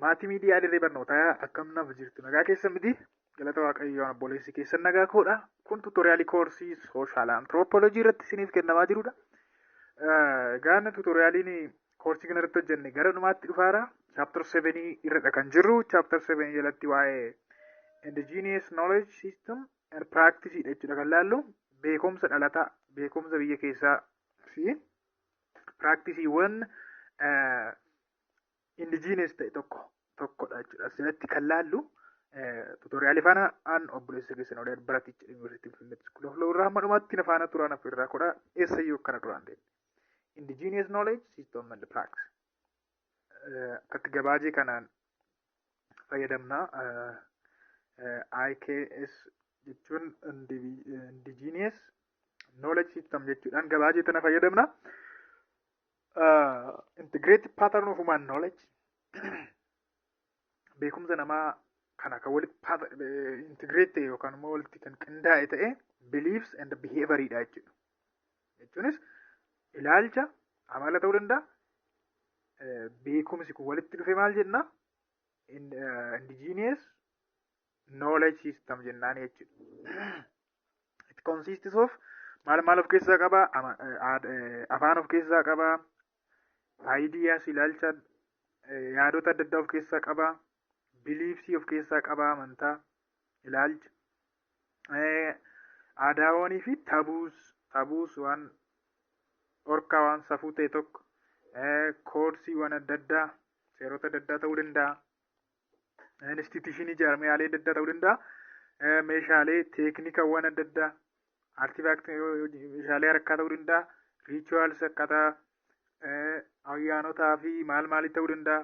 Maatii miidiyaa dirree barnootaa akkam naaf jirtu nagaa keessa miti galata waaqayyoon obboleessi keessan nagaa koodha. Kun tuutoriyaalii koorsii sooshaal antiroopoolojii irratti isiniif kennamaa jirudha. Egaan tuutoriyaaliin koorsii kana irratti hojjenne gara dhumaatti dhufaara. Chaaptar 7 irradha kan jirru. Chaaptar 7 jalatti waa'ee indigenous knowledge system and practice jechuudha kan laallu. Beekumsa dhalataa, beekumsa biyya keessaa fi practiceewwan indigenous ta'e tokkodha jechuudha. Asirratti kan laallu tuutoriyaalii faana aan obboleessa keessan olee baraticha yuunivarsiitii Finfinnee School of Law irraa hamma dhumaatti na faana turaan afirraa kodha eessayyuu akkana duraan deemu. Indigenous knowledge system and practice. Akkatti gabaajee kanaan fayyadamna. IKS jechuun indigenous knowledge system jechuudhaan gabaajee tana fayyadamna. Integrated pattern of human knowledge beekumsa namaa kana kan walitti integrate yookaan immoo walitti kan qindaa'e ta'e beliefs and behavior dha jechuudha. Jechuunis ilaalcha amala ta'uu danda'a. Beekumsi kun walitti dhufe maal jenna? Indigenous knowledge system jennaan jechuudha. It consists of maal of keessaa qaba? Afaan of keessaa qaba. Ideas ilaalcha yaadota adda addaa of keessaa qaba. Beliefsii of keessaa qaba. Amantaa ilaalcha aadaawwanii fi tabuus waan dhorkaa waan safuu ta'e tokko koodsiiwwan adda addaa seerota adda addaa ta'uu danda'a. Instituushinii jaarmiyaalee adda addaa ta'uu danda'a. Meeshaalee teeknikawwan adda addaa artifaaktii meeshaalee harkaa ta'uu danda'a. Riituwaalsi akkaataa ayyaanotaa fi maalii ta'uu danda'a.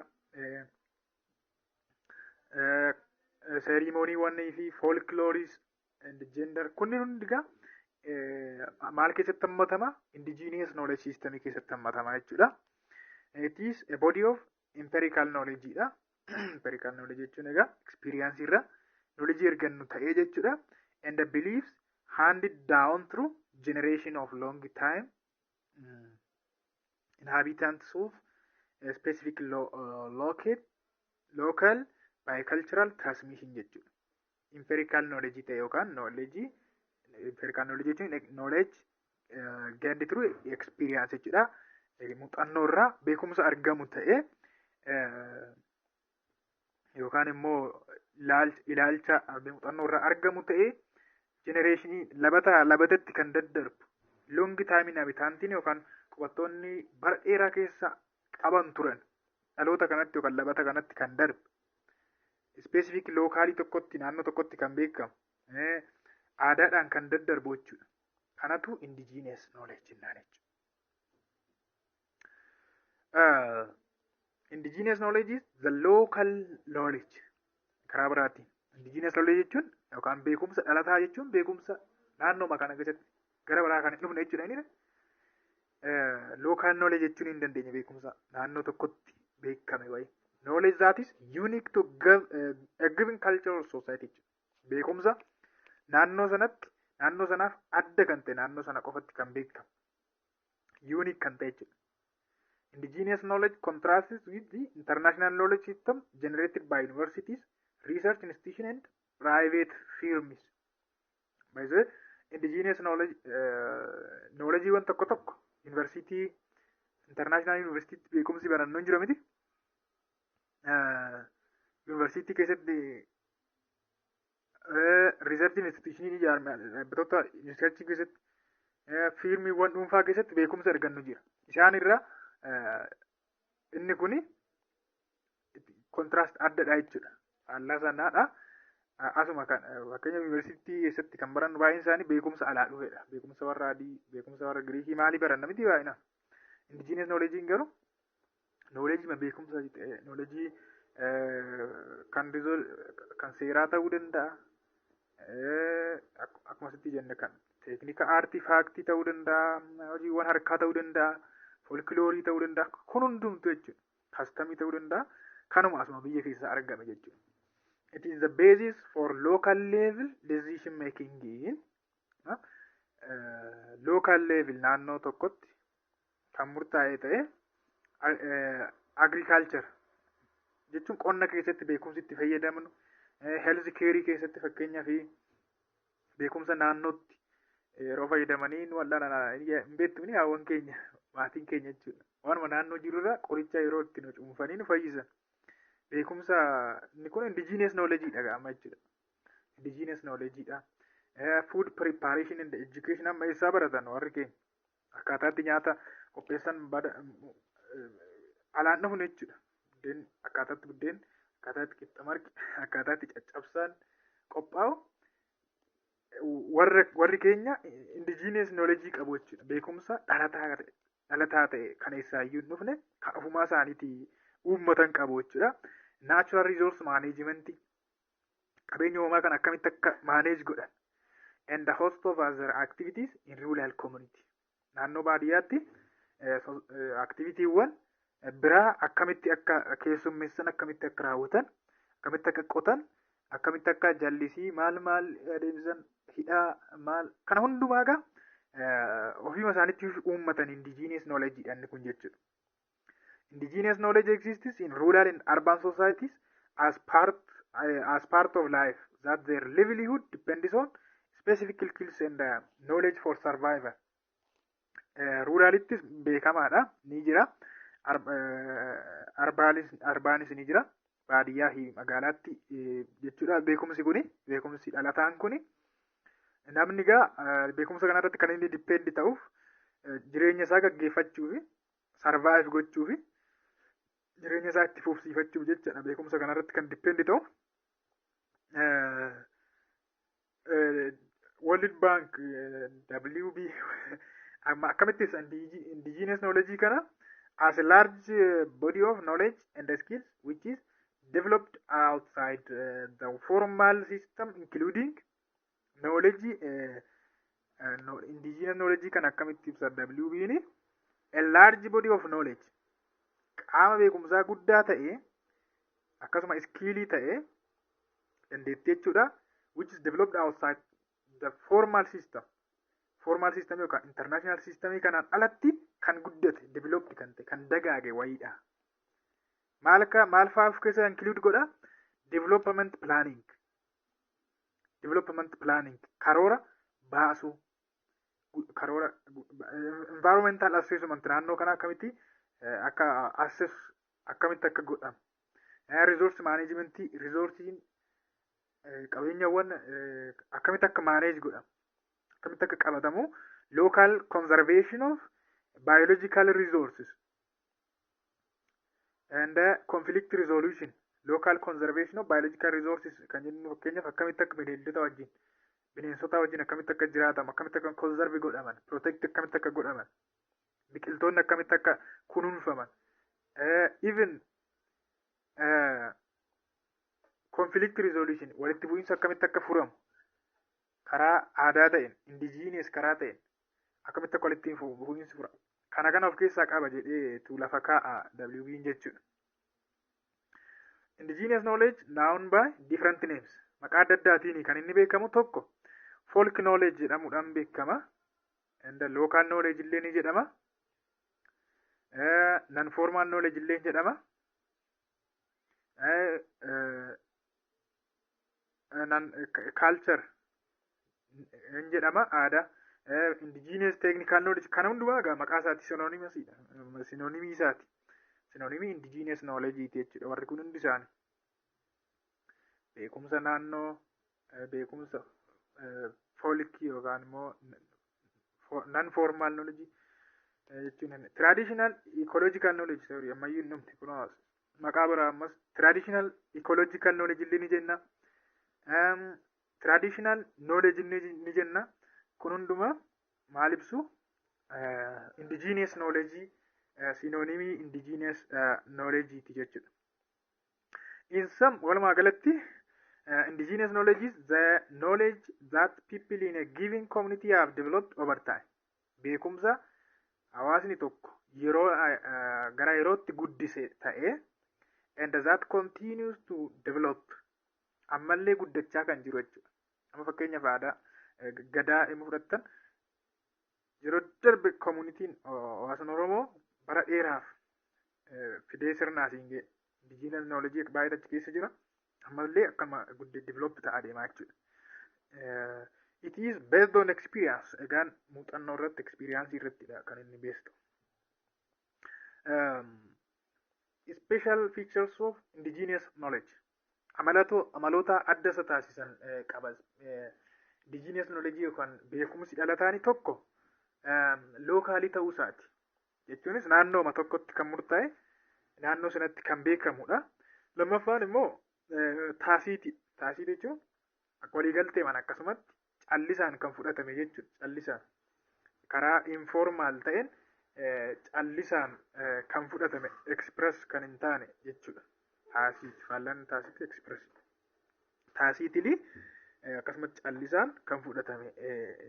Seerimooniiwwanii fi foolklooris and gender kunniin hundigaa maal keessatti hammatama? Indigenous knowledge system keessatti hammatama jechuudha. It is a body of empirical knowledge dha. Empirical knowledge jechuun egaa experience irra knowledge ergannu ta'ee jechuudha. And the beliefs handed down through generation of long time inhabitants of a specific local by cultural transmission jechuudha. Empirical knowledge ta'e yookaan knowledge empirical knowledge jechuun knowledge gained through experience jechuudha. Muuxannoo irraa beekumsa argamu ta'e yookaan immoo ilaalcha muuxannoo irraa argamu ta'e generation labatatti kan daddarbu long time inhabitantiin yookaan qubattoonni bara dheeraa keessa qaban turan dhaloota kanatti yookaan labata kanatti kan darbu specific lookaalii tokkotti naannoo tokkotti kan beekamu aadaadhaan kan daddarbu jechuudha. Kanatu indigenous knowledge jennaan jechuudha. Indigenous knowledge is the local knowledge. Karaa biraatiin indigenous knowledge jechuun yookaan beekumsa dhalataa jechuun beekumsa naannoo kana keessatti gara biraa kan hin dhufne jechuudha. Local knowledge jechuun hin dandeenye beekumsa naannoo tokkotti beekame wayii. Knowledge that is unique to a given culture or society. Beekumsa naannoo sanaaf adda kan ta'e naannoo sana qofatti kan beekamu. Unique kan ta'e jechuudha. Indigenous knowledge contrasts with the international knowledge system generated by universities, research institutions, and private firms. By the way, indigenous knowledge, knowledge waan tokko university, international university beekumsi barannoo hin jiru miti. University keessatti research institutionii dhaabbatoota research keessatti firmiiwwan dhuunfaa keessatti beekumsa argannu jira. Isaan irraa inni kuni contrast addadha jechuudha. Faallaa sanaadha. Asuma kan fakkeenya yuunivarsiitii keessatti kan barannu baay'een isaanii beekumsa alaa dhufedha. Beekumsa warra adii, beekumsa warra Giriikii maalii baranna miti baay'inaan. Indigenous knowledge garuu knowledge beekumsa knowledge kan seeraa ta'uu danda'a. Akkuma sitti jenne kan teeknika aartifaaktii ta'uu danda'a. Hojiiwwan harkaa ta'uu danda'a. Folkloorii ta'uu danda'a. Kun hundumtu jechuudha. Kastamii ta'uu danda'a. Kanuma asuma biyya keessa argame jechuudha. It is the basis for local level decision making in local level naannoo tokkotti kan murtaa'e ta'e agriculture jechuun qonna keessatti beekumsi itti fayyadamnu, health care keessatti fakkeenyaaf beekumsa naannootti yeroo fayyadamanii nu hin beektu ni hawwan keenya maatiin keenya jechuudha. Waanuma naannoo jirurraa qoricha yeroo itti nu cuunfanii nu fayyisan. Beekumsa inni kun indigenous knowledge dha amma jechuudha. Indigenous knowledge dha. Food preparation and education amma isaa baratan warri keenya. Akkaataatti nyaata qopheessan alaan dhufu jechuudha. Akkaataatti buddeen, akkaataatti qixxa marqi, akkaataatti caccabsaan qophaa'u warri keenya indigenous knowledge qabu jechuudha. Beekumsa dhalataa ta'e kan eessaayyuu hin dhufne kan ofumaa isaaniitii uummatan qabu jechuudha. Natural resource management qabeenya uumamaa kan akkamitti akka manage godhan. And the host of other activities in rural community. Naannoo baadiyyaatti activitiiwwan biraa akkamitti akka keessummeessan, akkamitti akka raawwatan, akkamitti akka qotan, akkamitti akka jallisii maal adeemsisan, hidhaa maal kana hundumaa egaa ofiima isaaniitti uummatan indigenous knowledge dhaan kun jechuudha. Indigenous knowledge exists in rural and urban societies as part of life that their livelihood depends on specific skills and knowledge for survival. Ruralittis beekamaadha ni jira. Arbaanis ni jira. Baadiyyaa fi magaalaatti jechuudha. Beekumsi dhalataan kuni namni egaa beekumsa kanarratti kan inni dipendi ta'uuf jireenya isaa gaggeeffachuu fi survive gochuu fi jireenya isaa itti fufsiifachuuf jechaadha. Beekumsa kanarratti kan dipendi ta'u World Bank WB amma akkamitti indigenous knowledge kana as a large body of knowledge and skills which is developed outside the formal system including knowledge indigenous knowledge kan akkamitti ibsa WB ni a large body of knowledge qaama beekumsaa guddaa ta'e akkasuma iskiilii ta'e dandeettii jechuudha which is developed outside the formal system yookaan international system kanaan alatti kan guddate developed kan ta'e kan dagaage wayiidha. Maal fa'aa of keessa include godha? Development planning karoora baasuu, karoora environmental assessment naannoo kana akkamitti akka assess akkamitti akka godhamu. Resource management resourcing qabeenyawwan akkamitti akka manage godhamu, akkamitti akka qabatamu, local conservation of biological resources and conflict resolution. Local conservation of biological resources kan jennu fakkeenyaaf akkamitti akka bineensota wajjin akkamitti akka jiraatamu, akkamitti akka conserve godhaman, protect akkamitti akka godhaman, biqiltoonni akkamitti akka kunuunfaman, even conflict resolution walitti bu'iinsa akkamitti akka furamu karaa aadaa ta'een, indigenous karaa ta'een akkamitti akka walitti bu'iinsi furamu. Kana of keessaa qaba jedhee tu lafa kaa'a WB'n jechuudha. Indigenous knowledge known by different names. Maqaa adda addaatiin kan inni beekamu tokko folk knowledge jedhamuudhaan beekama. And local knowledge illee ni jedhama. Non formal knowledge illee jedhama. Culture ni jedhama aadaa. Indigenous technical knowledge kana hundumaa egaa maqaa isaati synonymii isaati. Synonymii indigenous knowledge jechuudha. Warri kun hundi isaanii beekumsa naannoo, beekumsa folk yookaan immoo non formal knowledge jechuun traditional ecological knowledge ammayyuu hin dhumne kun maqaa biraa ammas traditional ecological knowledge illee ni jenna. Traditional knowledge ni jenna. Kun hundumaa maal ibsu? Indigenous knowledge synonymii indigenous knowledge ti jechuudha. In some walumaa galatti indigenous knowledge is the knowledge that people in a given community have developed over time. Beekumsa hawaasni tokko yeroo gara yerootti guddise ta'e and that continues to develop ammallee guddachaa kan jiru jechuudha. Amma fakkeenyaaf aadaa gadaa immoo fudhattan yeroo darbe communitiin hawaasni Oromoo bara dheeraaf fidee sirnaasiin indigenous knowledge baay'ee achi keessa jira. Ammallee akkama guddee develop ta'aa deemaa jechuudha. It is based on experience. Egaan muuxannoo irratti experience irrattidha kan inni beestu. Special features of indigenous knowledge. Amaloota adda isa taasisan qaba. Indigenous knowledge yookaan beekumsi dhalataani tokko lookaalii ta'uu isaati. Jechuunis naannooma tokkotti kan murtaa'e naannoo sanatti kan beekamudha. Lammaffaan immoo taasiiti. Taasiiti jechuun akka waliigalteemaan akkasumatti callisaan kan fudhatame jechuudha. Callisaan karaa informaal ta'een callisaan kan fudhatame express kan hin taane jechuudha. Taasiiti. Faallaan taasiiti express. Taasiitilii akkasumatti callisaan kan fudhatame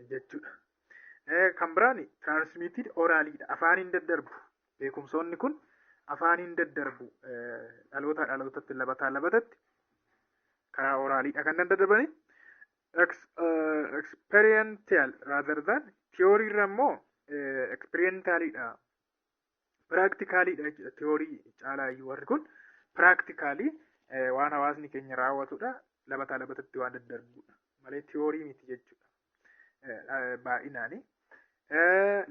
jechuudha. Kan biraan transmitted oraliidha. Afaaniin daddarbu. Beekumsoonni kun afaaniin daddarbu dhaloota dhalootatti labataa labatatti karaa oraaliidha kan daddarbani. Experiential rather than theory irra immoo experientialidha. Practicalidha jechuudha. Theory caalaa iyyuu warri kun practically waan hawaasni keenya raawwatudha. Labataa labatatti waan daddarbudha. Malee theory miti jechuudha. Baay'inaani.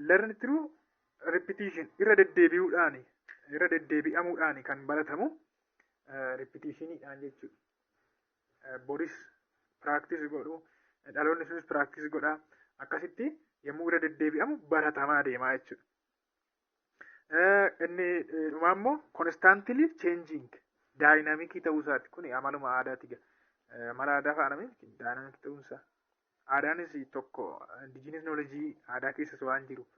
Learn through repetition. Irra deddeebi'amuudhaan kan baratamu repetitioniidhaan jechuudha. Boris practice godhu. Dhaloonni sunis practice godha. Akkasitti yommuu irra deddeebi'amu baratamaa deemaa jechuudha. Inni dhumaa immoo constantly changing. Daayinaamikii ta'uu isaati. Kun amaluma aadaati. Mala aadaa faana miti daayinaamikii ta'uunsaa. Aadaanis tokko indigenous knowledge aadaa keessas waan jiruuf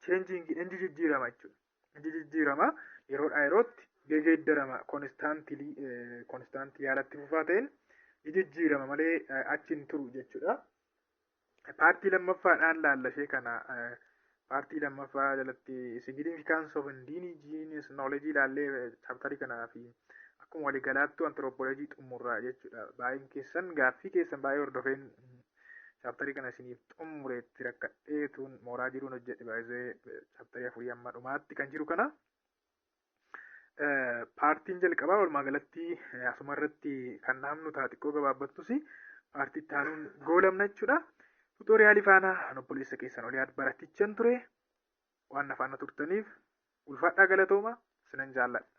changing inni jijjiirama jechuudha. Inni jijjiirama yeroodhaa yerootti geeddarama constantly haalatti fufaa ta'een jijjiirama malee achi hin turu jechuudha. Paartii lammaffaadhaan laallashee kana paartii lammaffaa jalatti significance of indigenous knowledge ilaallee chaaptarii kanaa fi akkuma waliigalaattu anthropology xumurraa jechuudha. Baay'een keessan gaaffii keessan baay'ee hordofeen chaaptarii kana isiniif xumureetti rakkadheetuun mooraa jiruun hojjedhe baay'ee chaaptarii 4 amma dhumaatti kan jiru kana. Paartiin jalqabaa walumaa galatti asuma irratti kan dhaabnu xiqqoo gabaabbattus paartii itti aanuun goolamna jechuudha. Tuutoriyaalii faana obboleessa keessan oliyaat baratichaan ture waan na faana turtaniif ulfaadhaa galatooma sinan jaalladha.